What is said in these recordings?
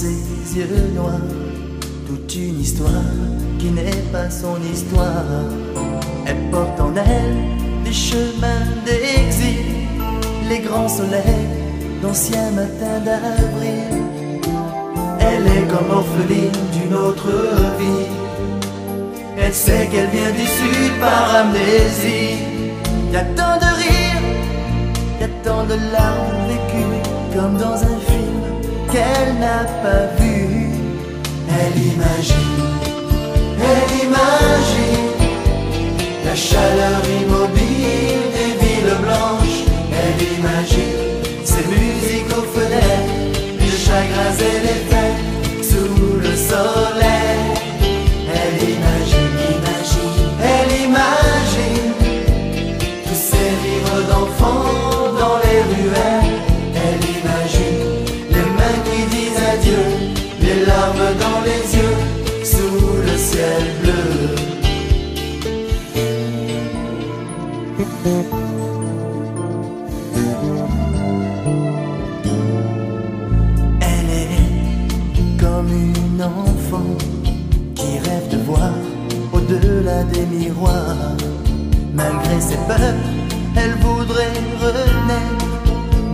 ses yeux noirs, toute une histoire qui n'est pas son histoire. Elle porte en elle les chemins d'exil, les grands soleils d'anciens matins d'avril. Elle est comme orpheline d'une autre vie. Elle sait qu'elle vient du sud par amnésie. Y a tant de rires, y a tant de larmes vécues, comme dans un film qu'elle n'a pas vu. Elle imagine la chaleur immobile des villes blanches. Elle imagine ces musiques aux fenêtres, les chagrins et les fêtes sous le soleil. Elle imagine tous ces rires d'enfants dans les ruelles. Elle imagine les mains qui disent adieu, les larmes dans les yeux sous le ciel bleu. Elle est comme une enfant qui rêve de voir au-delà des miroirs. Malgré ses peurs, elle voudrait renaître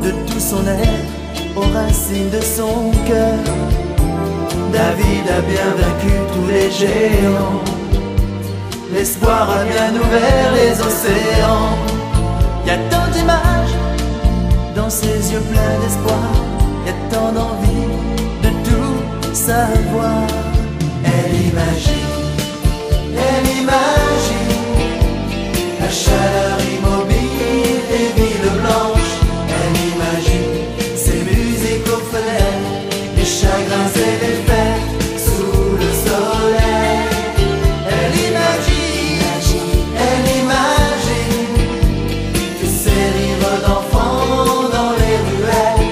de tout son être aux racines de son cœur. David a bien vaincu tous les géants, l'espoir a bien ouvert les océans. Y a tant d'images dans ses yeux pleins d'espoir, y a tant d'envie de tout savoir. Elle imagine la chaleur immobile des villes blanches. Elle imagine ces musiques aux fenêtres, les chagrins et les fêtes sous le soleil. Elle imagine tous ces rires d'enfants dans les ruelles.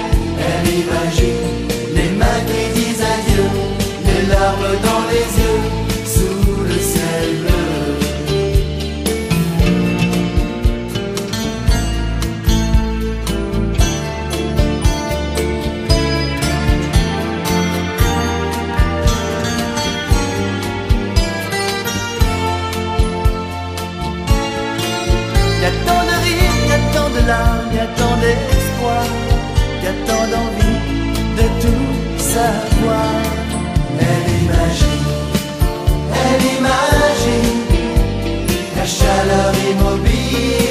Elle imagine les mains qui disent adieu, les larmes dans les yeux sous le ciel bleu. Y a tant de rires, y a tant de larmes, y a tant d'espoir, y a tant d'envie de tout savoir. Elle imagine la chaleur immobile